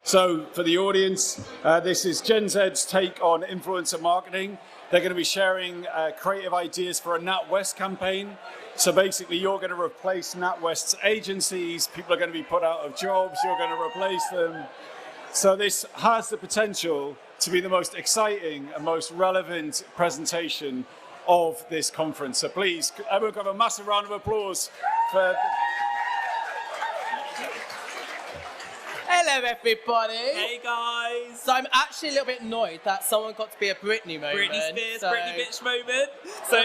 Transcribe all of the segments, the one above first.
So for the audience, this is Gen Z's take on influencer marketing. They're going to be sharing creative ideas for a NatWest campaign. So basically, you're going to replace NatWest's agencies. People are going to be put out of jobs. You're going to replace them. So this has the potential to be the most exciting and most relevant presentation of this conference. So please, everyone give a massive round of applause for... Hello everybody! Hey guys! So I'm actually a little bit annoyed that someone got to be a Britney moment. Britney Spears, Britney bitch moment. So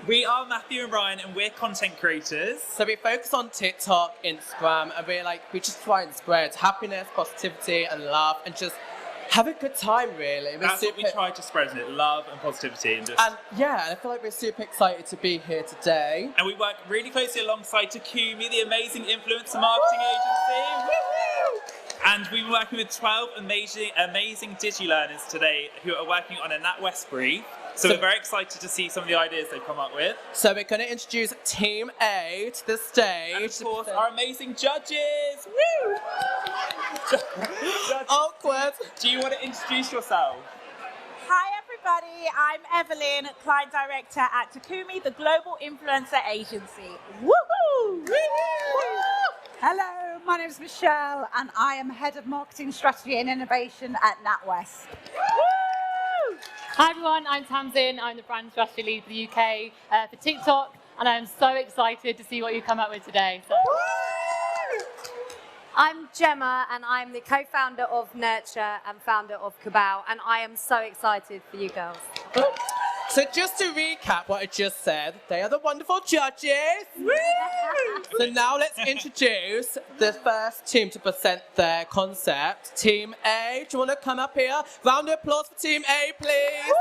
we are Matthew and Ryan and we're content creators. So we focus on TikTok, Instagram, and we just try and spread happiness, positivity and love and just have a good time really. That's what we try to spread, isn't it? Love and positivity and just... And I feel like we're super excited to be here today. And we work really closely alongside Takumi, the amazing influencer marketing agency. Woo-hoo! And we've been working with 12 amazing digi-learners today who are working on a NatWest brief. So we're very excited to see some of the ideas they've come up with. So we're going to introduce Team A to the stage. And of course, our amazing judges. Woo! Awkward. Do you want to introduce yourself? Hi everybody, I'm Evelyn, Client Director at Takumi, the Global Influencer Agency. Woohoo! Woo-hoo! Hello, my name is Michelle and I am Head of Marketing Strategy and Innovation at NatWest. Woo! Hi everyone, I'm Tamsin. I'm the brand strategy lead for the UK for TikTok, and I'm so excited to see what you come up with today. So. I'm Gemma, and I'm the co-founder of Nurture and founder of Cabal, and I am so excited for you girls. So just to recap what I just said, they are the wonderful judges. So now let's introduce the first team to present their concept. Team A, do you want to come up here? Round of applause for Team A, please.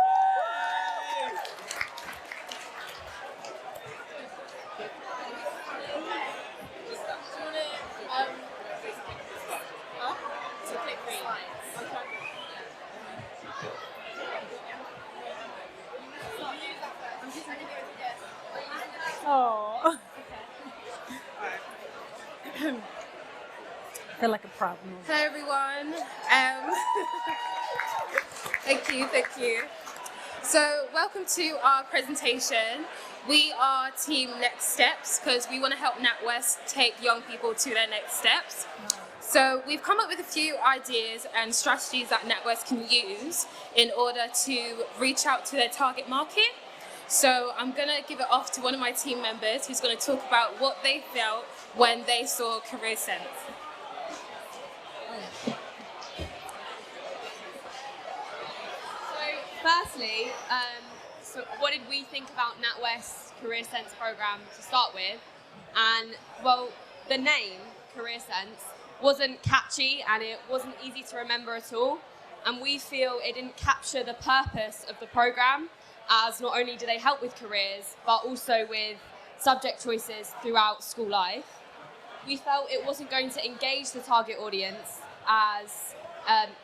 Oh. I feel like a proud mom. Hello everyone. Thank you. So welcome to our presentation. We are Team Next Steps because we want to help NatWest take young people to their next steps. So we've come up with a few ideas and strategies that NatWest can use in order to reach out to their target market. So I'm going to give it off to one of my team members who's going to talk about what they felt when they saw Career Sense. Firstly, so what did we think about NatWest's Career Sense program to start with? And well, the name Career Sense wasn't catchy and it wasn't easy to remember at all. And we feel it didn't capture the purpose of the program, as not only do they help with careers, but also with subject choices throughout school life. We felt it wasn't going to engage the target audience as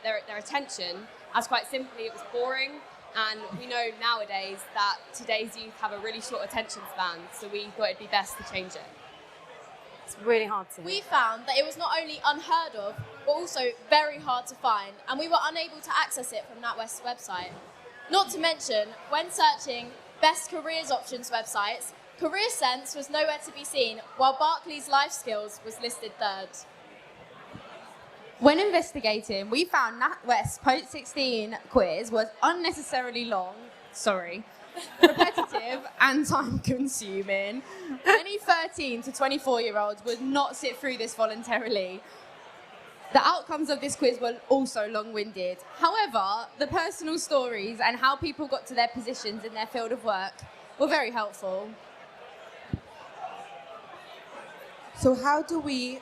their attention, as quite simply it was boring. And we know nowadays that today's youth have a really short attention span, so we thought it'd be best to change it. It's really hard to. We found that it was not only unheard of, but also very hard to find, and we were unable to access it from NatWest's website. Not to mention, when searching best careers options websites, Career Sense was nowhere to be seen, while Barclays Life Skills was listed third. When investigating, we found NatWest's post-16 quiz was unnecessarily long, repetitive and time-consuming. Many 13 to 24-year-olds would not sit through this voluntarily. The outcomes of this quiz were also long-winded. However, the personal stories and how people got to their positions in their field of work were very helpful. So how do we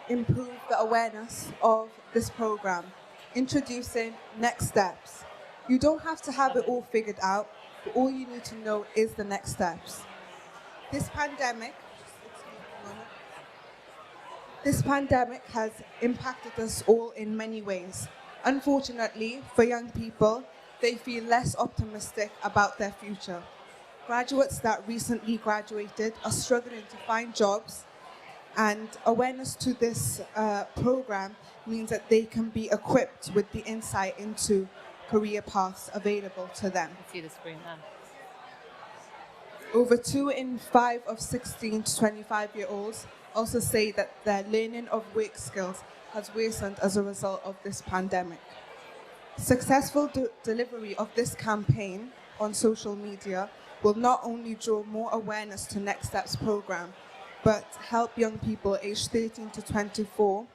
improve the awareness of this program? Introducing Next Steps. You don't have to have it all figured out, but all you need to know is the next steps. This pandemic has impacted us all in many ways. Unfortunately, for young people, they feel less optimistic about their future. Graduates that recently graduated are struggling to find jobs And awareness to this program means that they can be equipped with the insight into career paths available to them. See the screen then. Over 2 in 5 of 16 to 25-year-olds also say that their learning of work skills has worsened as a result of this pandemic. Successful delivery of this campaign on social media will not only draw more awareness to Next Steps program, but help young people aged 13 to 24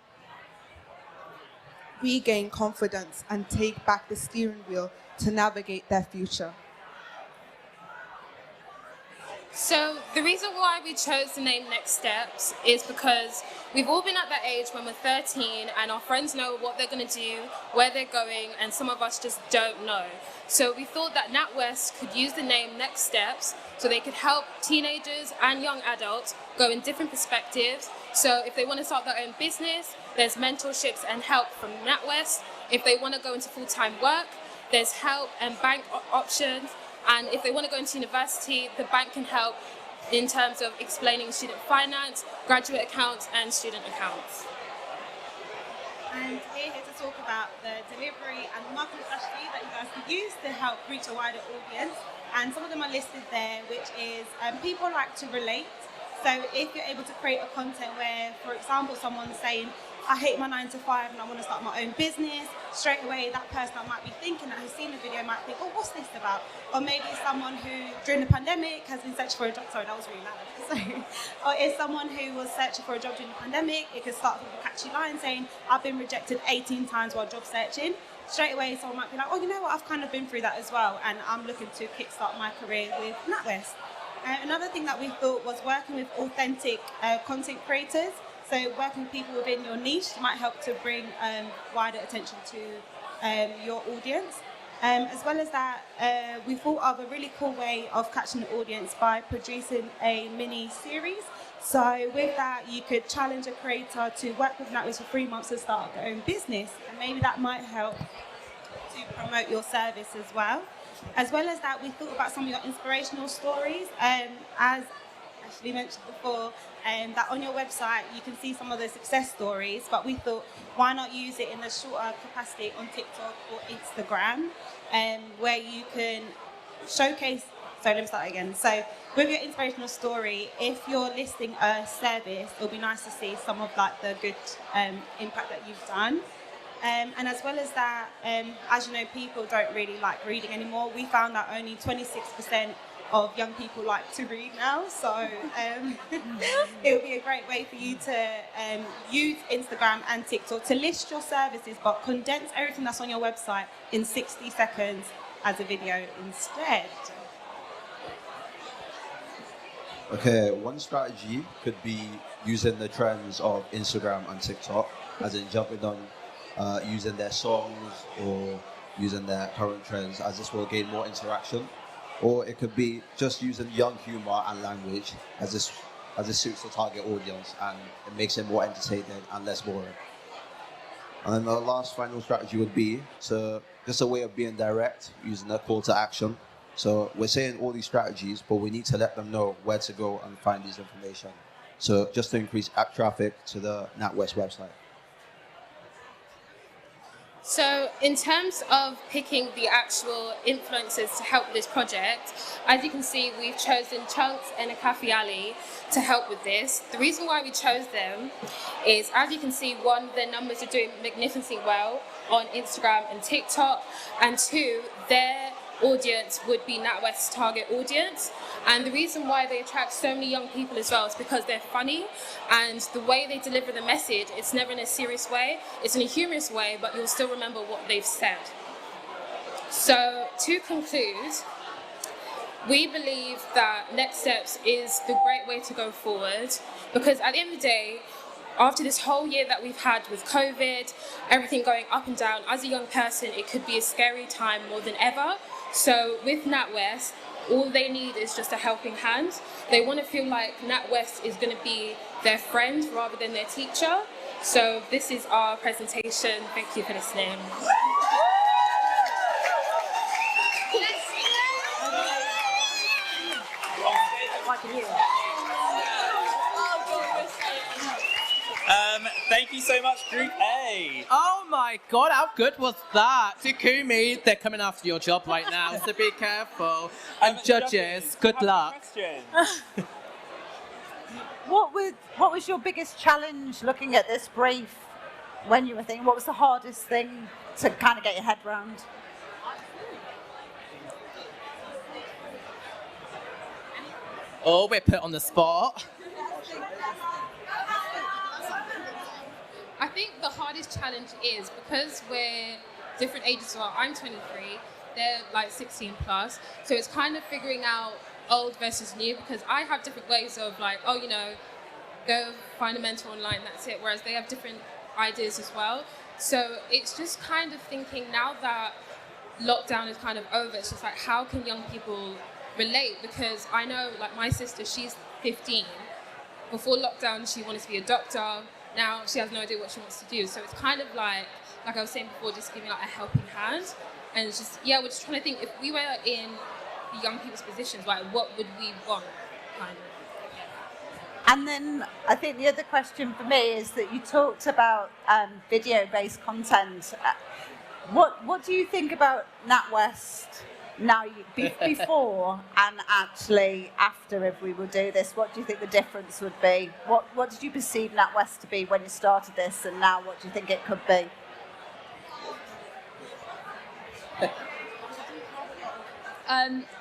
regain confidence and take back the steering wheel to navigate their future. So the reason why we chose the name Next Steps is because we've all been at that age when we're 13 and our friends know what they're going to do, where they're going, and some of us just don't know. So we thought that NatWest could use the name Next Steps so they could help teenagers and young adults go in different perspectives. So if they want to start their own business, there's mentorships and help from NatWest. If they want to go into full-time work, there's help and bank options. And if they want to go into university, the bank can help in terms of explaining student finance, graduate accounts, and student accounts. And we're here to talk about the delivery and marketing strategy that you guys can use to help reach a wider audience. And some of them are listed there, which is people like to relate. So if you're able to create a content where, for example, someone's saying, I hate my 9 to 5 and I want to start my own business, straight away that person that might be thinking that has seen the video might think, oh, what's this about? Or maybe someone who, during the pandemic, has been searching for a job. Sorry, that was really loud. Sorry. Or is someone who was searching for a job during the pandemic, it could start with a catchy line saying, I've been rejected 18 times while job searching. Straight away, someone might be like, oh, you know what, I've kind of been through that as well, and I'm looking to kickstart my career with NatWest. Another thing that we thought was working with authentic content creators. So working with people within your niche might help to bring wider attention to your audience. As well as that, we thought of a really cool way of catching the audience by producing a mini series. So with that, you could challenge a creator to work with NatWest for 3 months to start their own business. And maybe that might help to promote your service as well. As well as that, we thought about some of your inspirational stories. As Ashley mentioned before, that on your website you can see some of the success stories, but we thought, why not use it in a shorter capacity on TikTok or Instagram, where you can showcase. So let me start again. So with your inspirational story, if you're listing a service, it'll be nice to see some of like the good impact that you've done. And as well as that, as you know, people don't really like reading anymore. We found that only 26% of young people like to read now. So it would be a great way for you to use Instagram and TikTok to list your services, but condense everything that's on your website in 60 seconds as a video instead. Okay, one strategy could be using the trends of Instagram and TikTok, as in jumping on using their songs or using their current trends, as this will gain more interaction. Or it could be just using young humor and language, as this suits the target audience and it makes it more entertaining and less boring. And then the last final strategy would be just a way of being direct, using a call to action. So we're saying all these strategies, but we need to let them know where to go and find this information. So just to increase app traffic to the NatWest website. So in terms of picking the actual influencers to help this project, as you can see, we've chosen Chunks and Akafi Ali to help with this. The reason why we chose them is, as you can see, one, their numbers are doing magnificently well on Instagram and TikTok, and two, their audience would be NatWest's target audience. And the reason why they attract so many young people as well is because they're funny, and the way they deliver the message, it's never in a serious way, it's in a humorous way, but you'll still remember what they've said. So to conclude, we believe that Next Steps is the great way to go forward, because at the end of the day, after this whole year that we've had with COVID, everything going up and down, as a young person, it could be a scary time more than ever. So with NatWest, all they need is just a helping hand. They want to feel like NatWest is going to be their friend rather than their teacher. So this is our presentation. Thank you for listening. Thank you so much, Group A. Oh my God, how good was that? Takumi, they're coming after your job right now, so be careful. And judges, good luck. What was your biggest challenge looking at this brief when you were thinking? What was the hardest thing to kind of get your head round? Oh, we're put on the spot. I think the hardest challenge is because we're different ages. Well, I'm 23, they're like 16 plus. So it's kind of figuring out old versus new because I have different ways of like, oh, you know, go find a mentor online, that's it. Whereas they have different ideas as well. So it's just kind of thinking now that lockdown is kind of over, it's just like, how can young people relate? Because I know, like my sister, she's 15. Before lockdown, she wanted to be a doctor. Now she has no idea what she wants to do. So it's kind of like I was saying before, just giving like a helping hand. And it's just, yeah, we're just trying to think if we were in the young people's positions, like what would we want, kind of. And then I think the other question for me is that you talked about video-based content. What do you think about NatWest now, before and actually after, if we will do this? What do you think the difference would be? What did you perceive NatWest to be when you started this, and now what do you think it could be?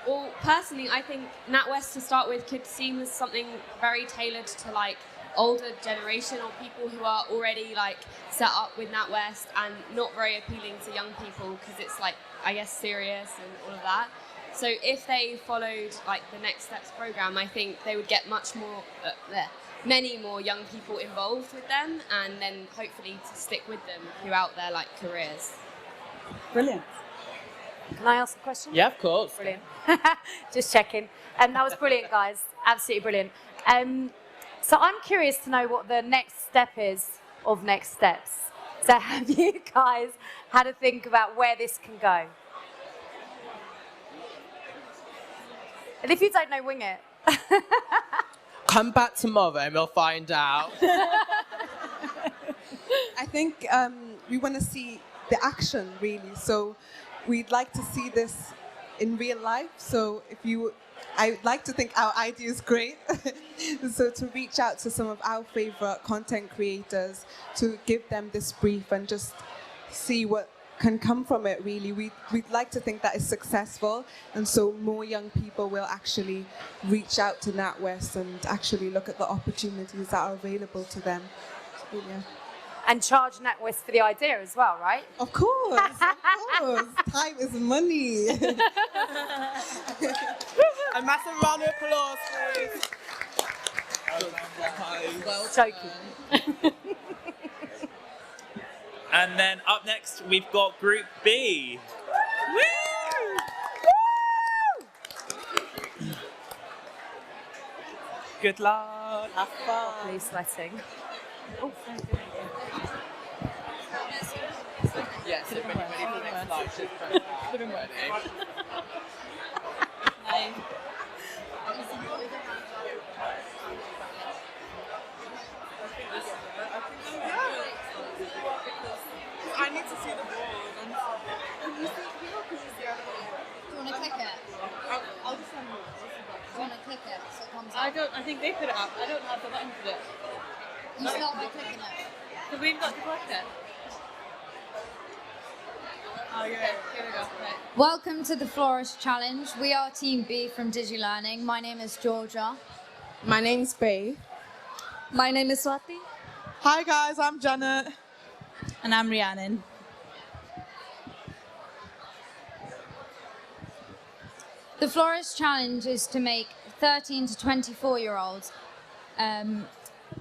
Well, personally, I think NatWest to start with could seem as something very tailored to like older generation or people who are already like set up with NatWest and not very appealing to young people because it's like, I guess, serious and all of that. So if they followed like the Next Steps program, I think they would get many more young people involved with them, and then hopefully to stick with them throughout their like careers. Brilliant. Can I ask a question? Yeah, of course. Brilliant. Just checking. That was brilliant, guys. Absolutely brilliant. So I'm curious to know what the next step is of Next Steps. So have you guys had to think about where this can go? And if you don't know, wing it. Come back tomorrow and we'll find out. I think we want to see the action, really. So we'd like to see this in real life. So I'd like to think our idea is great. So to reach out to some of our favorite content creators, to give them this brief and just see what can come from it, really. We'd like to think that it's successful, and so more young people will actually reach out to NatWest and actually look at the opportunities that are available to them. So, yeah. And charge NatWest for the idea as well, right? Of course, of course. Time is money. A massive round of applause, please. Well, joking. And then up next, we've got Group B. Woo! Good luck. Have fun. Please sweating. Oh, thank you. Yes, if anybody for the next slide, just press that. Hi. I need to see the board. Do you want to click it? I'll just send you. Do you want to click it so it comes up? I think they put it up. I don't have the button for it. You start by clicking it. So we've got to click it. Oh, yeah. Here we go. Right. Welcome to the Flourish Challenge. We are Team B from DigiLearning. My name is Georgia. My name's Faye. My name is Swati. Hi, guys. I'm Janet. And I'm Rhiannon. The Flourish Challenge is to make 13 to 24-year-olds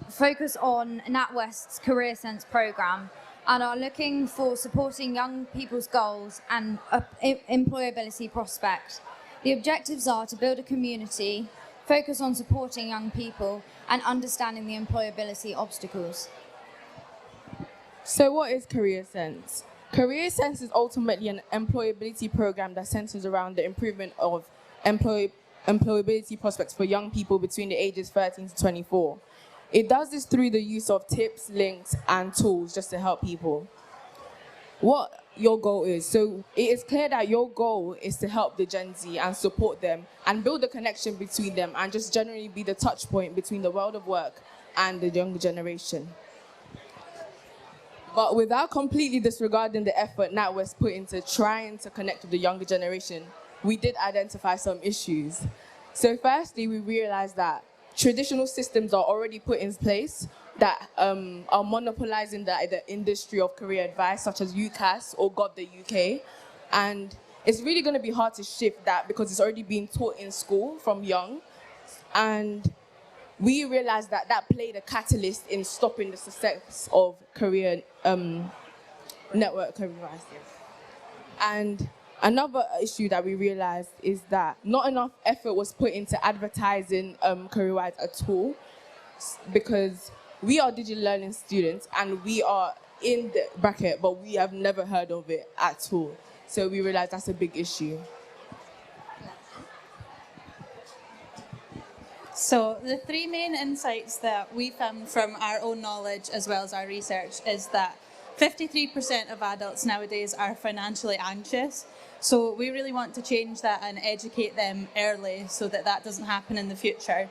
focus on NatWest's Career Sense program and are looking for supporting young people's goals and employability prospects. The objectives are to build a community, focus on supporting young people, and understanding the employability obstacles. So what is Career Sense? Career Sense is ultimately an employability program that centers around the improvement of employability prospects for young people between the ages 13 to 24. It does this through the use of tips, links, and tools just to help people. What your goal is. So it is clear that your goal is to help the Gen Z and support them and build a connection between them and just generally be the touch point between the world of work and the younger generation. But without completely disregarding the effort NatWest put into trying to connect with the younger generation, we did identify some issues. So firstly, we realized that traditional systems are already put in place that are monopolizing the industry of career advice, such as UCAS or God the UK. And it's really going to be hard to shift that because it's already being taught in school from young. And we realized that that played a catalyst in stopping the success of career network career advice. And another issue that we realized is that not enough effort was put into advertising career-wise at all, because we are digital learning students and we are in the bracket, but we have never heard of it at all. So we realized that's a big issue. So the three main insights that we found from our own knowledge as well as our research is that 53% of adults nowadays are financially anxious. So we really want to change that and educate them early so that that doesn't happen in the future.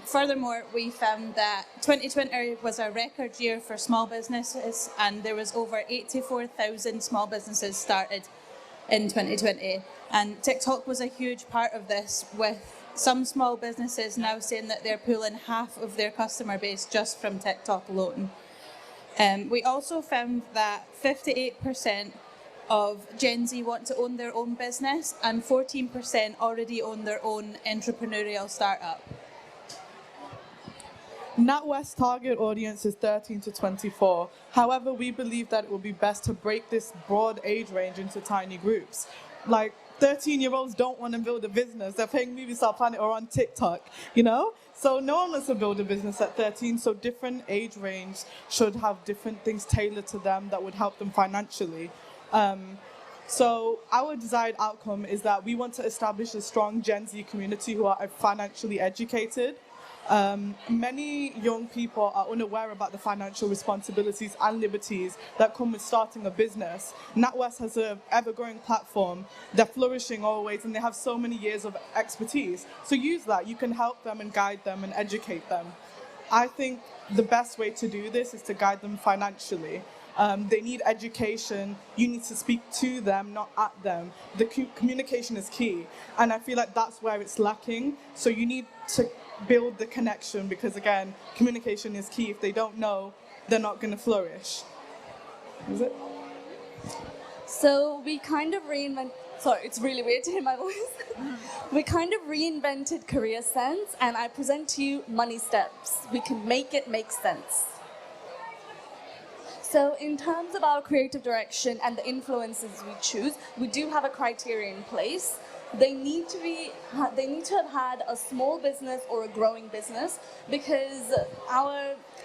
Furthermore, we found that 2020 was a record year for small businesses, and there was over 84,000 small businesses started in 2020. And TikTok was a huge part of this, with some small businesses now saying that they're pulling half of their customer base just from TikTok alone. We also found that 58% of Gen Z want to own their own business, and 14% already own their own entrepreneurial startup. NatWest's target audience is 13 to 24. However, we believe that it would be best to break this broad age range into tiny groups. Like 13-year-olds don't want to build a business. They're playing Movie Star Planet or on TikTok, you know? So no one wants to build a business at 13, so different age range should have different things tailored to them that would help them financially. So our desired outcome is that we want to establish a strong Gen Z community who are financially educated. Many young people are unaware about the financial responsibilities and liberties that come with starting a business. NatWest has an ever-growing platform. They're flourishing always, and they have so many years of expertise. So use that. You can help them and guide them and educate them. I think the best way to do this is to guide them financially. They need education. You need to speak to them, not at them. The communication is key, and I feel like that's where it's lacking. So you need to build the connection, because again, communication is key. If they don't know, they're not going to flourish. Is it? So we kind of sorry, it's really weird to hear my voice. We kind of reinvented career sense, and I present to you money steps. We can make it make sense. So in terms of our creative direction and the influences we choose, we do have a criteria in place. They need to have had a small business or a growing business, because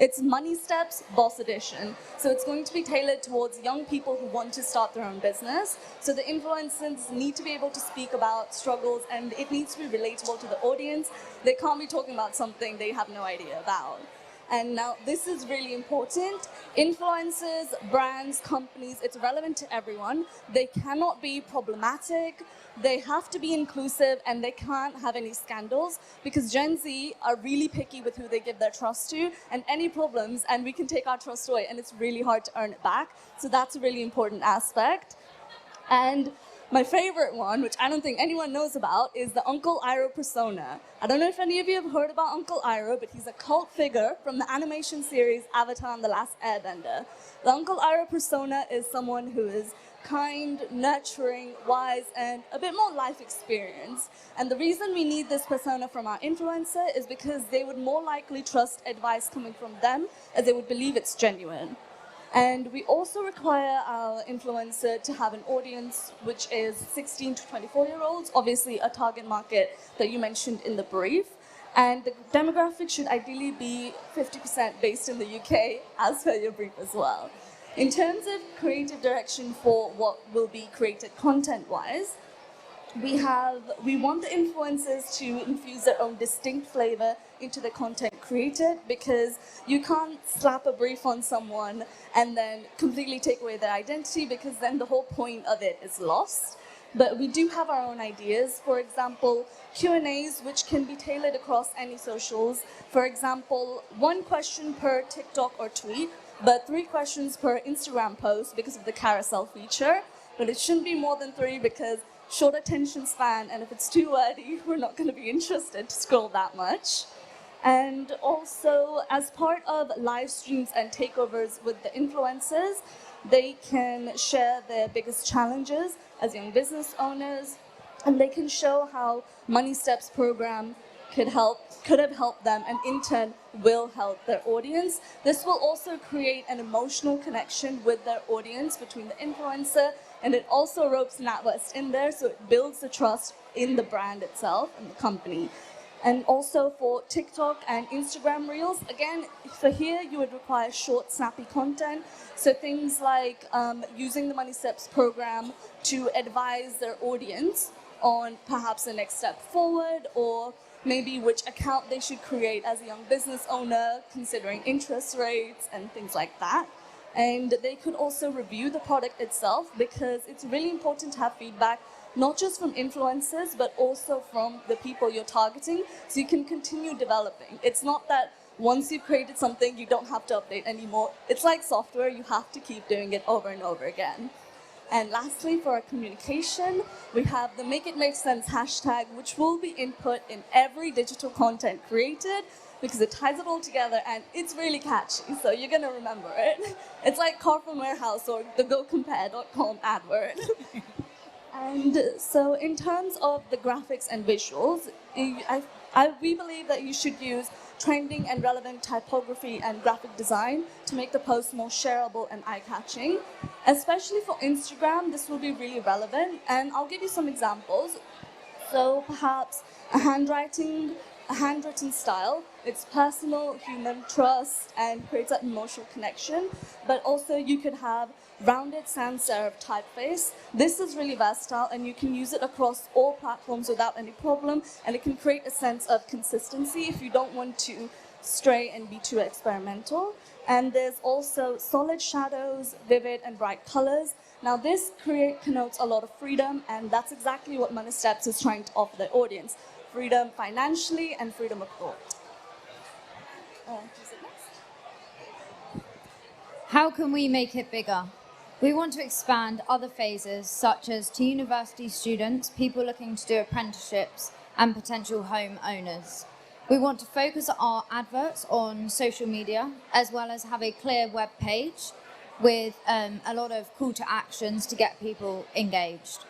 it's Money Steps Boss Edition. So it's going to be tailored towards young people who want to start their own business. So the influencers need to be able to speak about struggles, and it needs to be relatable to the audience. They can't be talking about something they have no idea about. And now this is really important. Influencers, brands, companies, it's relevant to everyone. They cannot be problematic. They have to be inclusive, and they can't have any scandals, because Gen Z are really picky with who they give their trust to, and any problems, and we can take our trust away, and it's really hard to earn it back. So that's a really important aspect. And my favorite one, which I don't think anyone knows about, is the Uncle Iroh persona. I don't know if any of you have heard about Uncle Iroh, but he's a cult figure from the animation series Avatar and the Last Airbender. The Uncle Iroh persona is someone who is kind, nurturing, wise, and a bit more life experience. And the reason we need this persona from our influencer is because they would more likely trust advice coming from them, as they would believe it's genuine. And we also require our influencer to have an audience which is 16 to 24-year-olds, obviously a target market that you mentioned in the brief. And the demographic should ideally be 50% based in the UK, as per your brief as well. In terms of creative direction for what will be created content-wise, we want the influencers to infuse their own distinct flavor into the content created, because you can't slap a brief on someone and then completely take away their identity, because then the whole point of it is lost. But we do have our own ideas. For example, Q&As, which can be tailored across any socials. For example, 1 question per TikTok or tweet, but 3 questions per Instagram post because of the carousel feature. But it shouldn't be more than 3, because short attention span, and if it's too wordy, we're not going to be interested to scroll that much. And also, as part of live streams and takeovers with the influencers, they can share their biggest challenges as young business owners, and they can show how Money Steps program could have helped them, and in turn will help their audience. This will also create an emotional connection with their audience between the influencer, and it also ropes NatWest in there, so it builds the trust in the brand itself and the company. And also for TikTok and Instagram Reels, again, for here you would require short, snappy content. So things like using the Money Steps program to advise their audience on perhaps the next step forward, or maybe which account they should create as a young business owner, considering interest rates and things like that. And they could also review the product itself, because it's really important to have feedback, not just from influencers, but also from the people you're targeting, so you can continue developing. It's not that once you've created something, you don't have to update anymore. It's like software, you have to keep doing it over and over again. And lastly, for our communication, we have the Make It Make Sense hashtag, which will be input in every digital content created, because it ties it all together and it's really catchy, so you're gonna remember it. It's like Carphone Warehouse or the GoCompare.com advert. And so in terms of the graphics and visuals, we believe that you should use trending and relevant typography and graphic design to make the post more shareable and eye-catching. Especially for Instagram, this will be really relevant, and I'll give you some examples. So perhaps a handwritten style. It's personal, human, trust, and creates that emotional connection. But also you could have rounded sans serif typeface. This is really versatile, and you can use it across all platforms without any problem, and it can create a sense of consistency if you don't want to stray and be too experimental. And there's also solid shadows, vivid and bright colors. Now this connotes a lot of freedom, and that's exactly what Money Steps is trying to offer their audience. Freedom financially and freedom of thought. How can we make it bigger? We want to expand other phases, such as to university students, people looking to do apprenticeships, and potential home owners. We want to focus our adverts on social media, as well as have a clear web page with a lot of call to actions to get people engaged.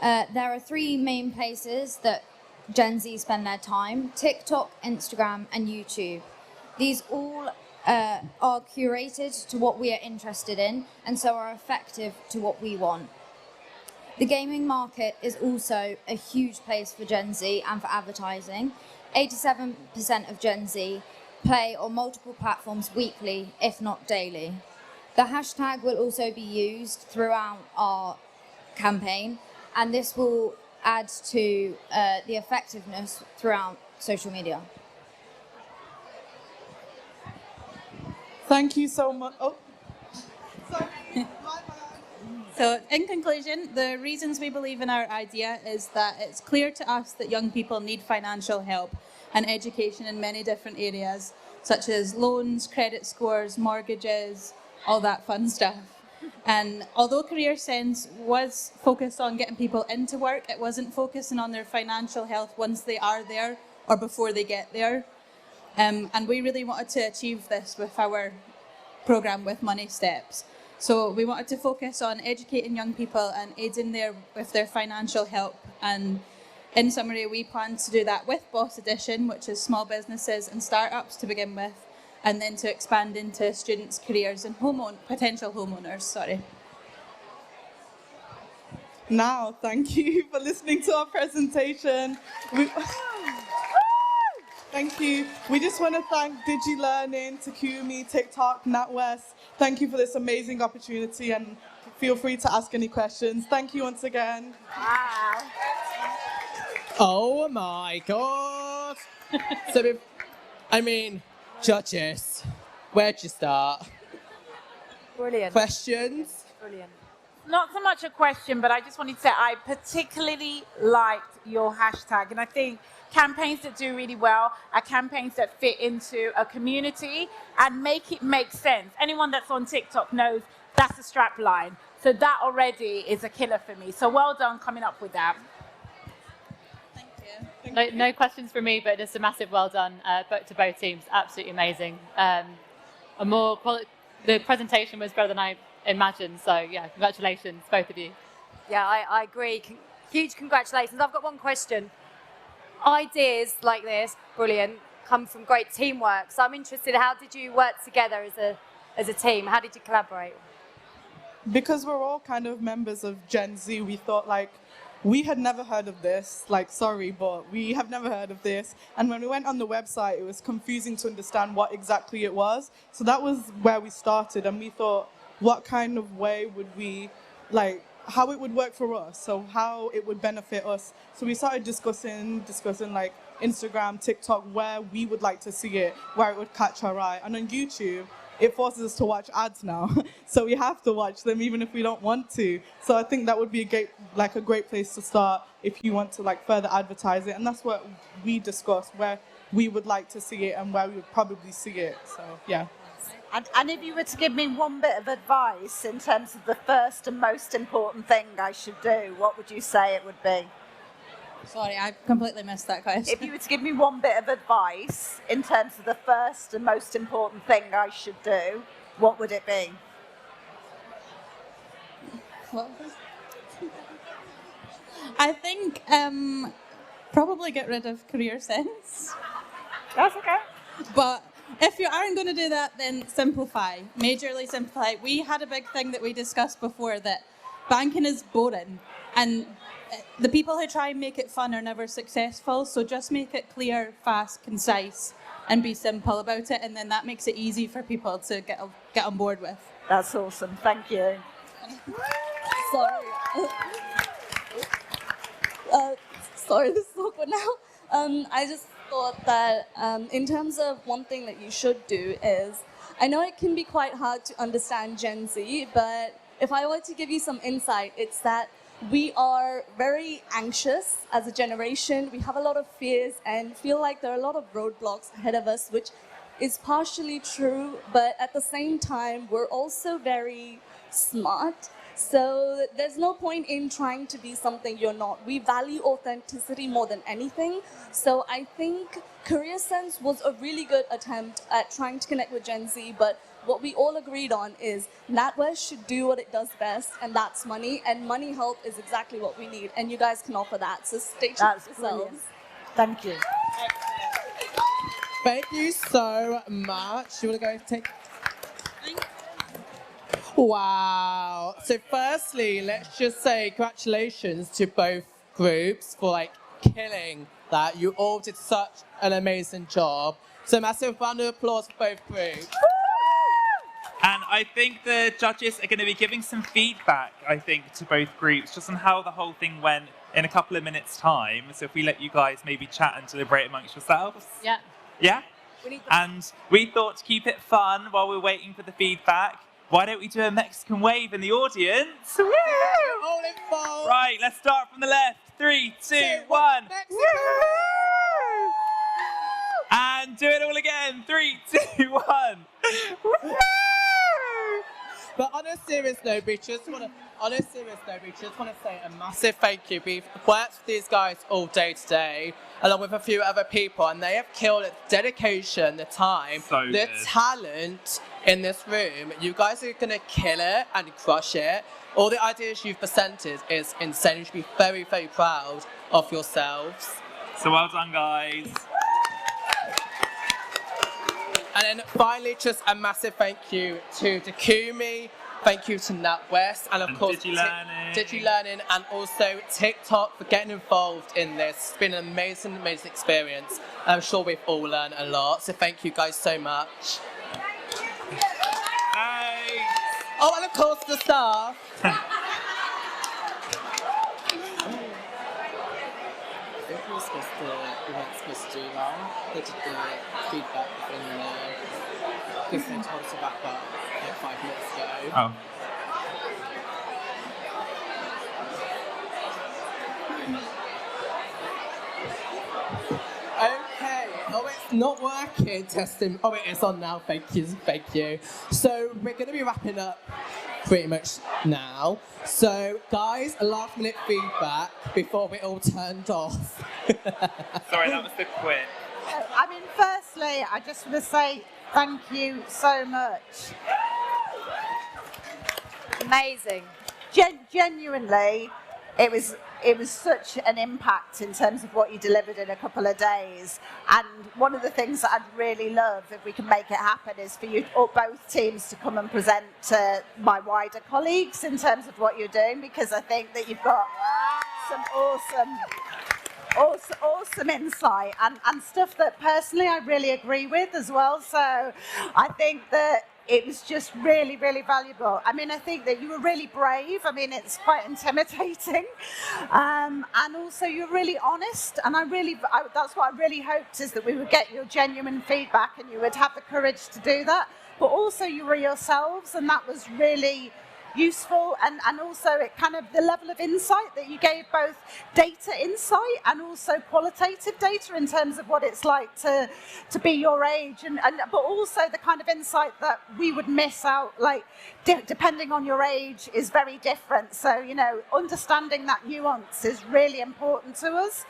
There are 3 main places that Gen Z spend their time: TikTok, Instagram, and YouTube. These all are curated to what we are interested in, and so are effective to what we want. The gaming market is also a huge place for Gen Z and for advertising. 87% of Gen Z play on multiple platforms weekly, if not daily. The hashtag will also be used throughout our campaign, and this will add to the effectiveness throughout social media. Thank you so much. Oh, sorry. So in conclusion, the reasons we believe in our idea is that it's clear to us that young people need financial help and education in many different areas, such as loans, credit scores, mortgages, all that fun stuff. And although Career Sense was focused on getting people into work, it wasn't focusing on their financial health once they are there or before they get there. And we really wanted to achieve this with our program with Money Steps. So we wanted to focus on educating young people and aiding with their financial help. And in summary, we plan to do that with Boss Edition, which is small businesses and startups to begin with, and then to expand into students' careers and potential homeowners. Sorry. Now, thank you for listening to our presentation. Thank you. We just want to thank DigiLearning, Takumi, TikTok, NatWest. Thank you for this amazing opportunity and feel free to ask any questions. Thank you once again. Wow. Oh my God. So, judges, where'd you start? Brilliant. Questions? Brilliant. Not so much a question, but I just wanted to say I particularly liked your hashtag. And I think campaigns that do really well are campaigns that fit into a community and make it make sense. Anyone that's on TikTok knows that's a strap line. So that already is a killer for me. So well done coming up with that. No questions from me, but just a massive well done to both teams. Absolutely amazing. The presentation was better than I imagined. So yeah, congratulations, both of you. Yeah, I agree. Huge congratulations. I've got one question. Ideas like this, brilliant, come from great teamwork. So I'm interested, how did you work together as a team? How did you collaborate? Because we're all kind of members of Gen Z, we thought we had never heard of this. Sorry, but we have never heard of this. And when we went on the website, it was confusing to understand what exactly it was. So that was where we started. And we thought, what kind of way would we, how it would work for us. So how it would benefit us. So we started discussing Instagram, TikTok, where we would like to see it, where it would catch our eye. And on YouTube, it forces us to watch ads now. So we have to watch them even if we don't want to. So I think that would be a great place to start if you want to further advertise it. And that's what we discussed, where we would like to see it and where we would probably see it. So yeah. And if you were to give me one bit of advice in terms of the first and most important thing I should do, what would you say it would be? Sorry, I completely missed that question. If you were to give me one bit of advice in terms of the first and most important thing I should do, what would it be? I think probably get rid of career sense. That's okay. But if you aren't going to do that, then simplify. Majorly simplify. We had a big thing that we discussed before, that banking is boring. And the people who try and make it fun are never successful. So just make it clear, fast, concise, and be simple about it. And then that makes it easy for people to get on board with. That's awesome. Thank you. Sorry. Sorry, this is awkward now. I just thought that in terms of one thing that you should do is, I know it can be quite hard to understand Gen Z, but if I were to give you some insight, it's that we are very anxious as a generation. We have a lot of fears and feel like there are a lot of roadblocks ahead of us, which is partially true, but at the same time, we're also very smart. So there's no point in trying to be something you're not. We value authenticity more than anything. So I think Career Sense was a really good attempt at trying to connect with Gen Z, but what we all agreed on is NatWest should do what it does best, and that's money, and money help is exactly what we need, and you guys can offer that. So stay tuned for yourselves. Brilliant. Thank you. Thank you so much. You want to go take... Wow. So firstly, let's just say congratulations to both groups for killing that. You all did such an amazing job. So massive round of applause for both groups. And I think the judges are going to be giving some feedback, to both groups, just on how the whole thing went in a couple of minutes' time. So if we let you guys maybe chat and deliberate amongst yourselves. Yeah. Yeah? And we thought to keep it fun while we're waiting for the feedback, why don't we do a Mexican wave in the audience? Woo! All involved. Right, let's start from the left. 3, 2, 1. And do it all again. 3, 2, 1. But on a serious note, we just want to say a massive thank you. We've worked with these guys all day today, along with a few other people, and they have killed it. Dedication, the time, the talent in this room. You guys are going to kill it and crush it. All the ideas you've presented is insane. You should be very, very proud of yourselves. So well done, guys. And then finally, just a massive thank you to Takumi Thank you to NatWest and of course DigiLearning and also TikTok for getting involved in this. It's been an amazing, amazing experience. I'm sure we've all learned a lot, so thank you guys so much. Oh, and of course the staff. I think we weren't supposed to do that. They did the feedback in different told us about that like 5 minutes ago. Oh. Okay. Oh, it's not working. Testing. Oh, it is on now. Thank you. Thank you. So we're going to be wrapping up pretty much now. So, guys, a last-minute feedback before we all turned off. Sorry, that was the quick. I mean, firstly, I just want to say thank you so much. Amazing. Genuinely, it was such an impact in terms of what you delivered in a couple of days. And one of the things that I'd really love, if we can make it happen, is for you, or both teams, to come and present to my wider colleagues in terms of what you're doing, because I think that you've got some awesome insight and stuff that personally I really agree with as well. So I think that it was just really, really valuable. I mean, I think that you were really brave. I mean, it's quite intimidating. And also you're really honest. And that's what I really hoped, is that we would get your genuine feedback and you would have the courage to do that. But also you were yourselves, and that was really useful, and also it kind of the level of insight that you gave, both data insight and also qualitative data in terms of what it's like to be your age, but also the kind of insight that we would miss out, like depending on your age is very different. So, you know, understanding that nuance is really important to us.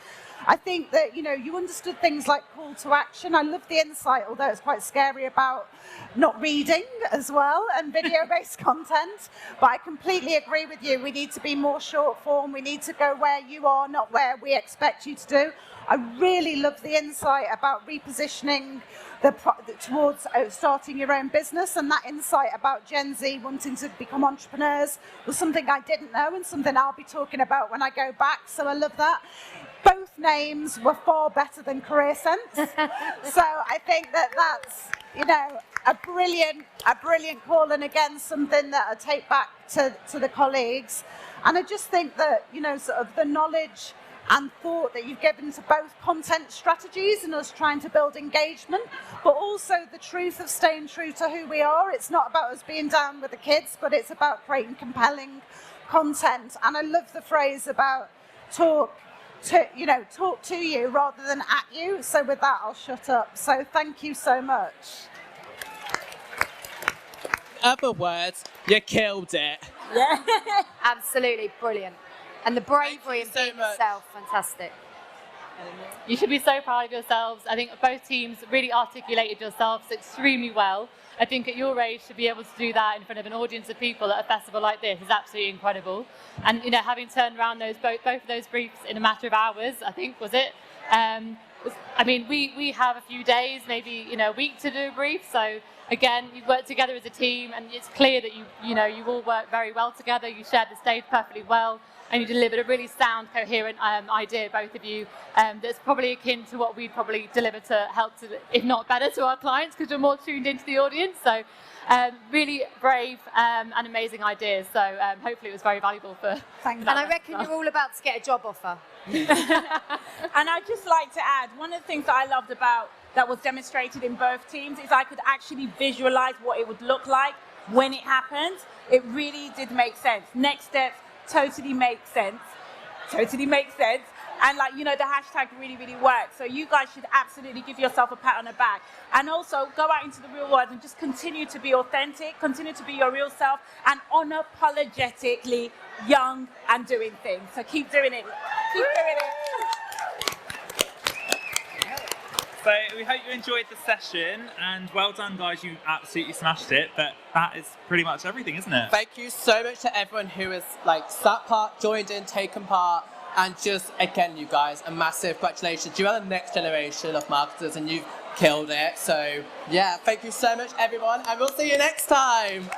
I think that, you know, you understood things like call to action. I love the insight, although it's quite scary about not reading as well and video-based content. But I completely agree with you. We need to be more short form. We need to go where you are, not where we expect you to do. I really love the insight about repositioning towards starting your own business, and that insight about Gen Z wanting to become entrepreneurs was something I didn't know and something I'll be talking about when I go back. So I love that. Both names were far better than Career Sense. So I think that that's, you know, a brilliant call, and again, something that I take back to the colleagues. And I just think that, you know, sort of the knowledge and thought that you've given to both content strategies and us trying to build engagement, but also the truth of staying true to who we are. It's not about us being down with the kids, but it's about creating compelling content. And I love the phrase about talk to you rather than at you. So with that, I'll shut up. So thank you so much. Other words, you killed it. Yeah. Absolutely brilliant. And the bravery in being yourself, fantastic. You should be so proud of yourselves. I think both teams really articulated yourselves extremely well. I think at your age, to be able to do that in front of an audience of people at a festival like this is absolutely incredible. And, you know, having turned around both of those briefs in a matter of hours, I think, was it? I mean, we have a few days, maybe, you know, a week to do a brief. So again, you work together as a team, and it's clear that you all work very well together. You shared the stage perfectly well, and you delivered a really sound, coherent idea, both of you, that's probably akin to what we'd probably deliver to help, if not better, to our clients, because we're more tuned into the audience. So really brave and amazing ideas. So hopefully it was very valuable for And I reckon you're all about to get a job offer. And I'd just like to add, one of the things that I loved about that was demonstrated in both teams is I could actually visualize what it would look like when it happened. It really did make sense. Next steps totally makes sense. And like, you know, the hashtag really, really works. So you guys should absolutely give yourself a pat on the back. And also go out into the real world and just continue to be authentic, continue to be your real self, and unapologetically young and doing things. So keep doing it. Keep doing it. So we hope you enjoyed the session, and well done, guys. You absolutely smashed it. But that is pretty much everything, isn't it? Thank you so much to everyone who has sat part, joined in, taken part, and just again, you guys, a massive congratulations. You are the next generation of marketers, and you've killed it. So yeah, thank you so much, everyone, and we'll see you next time.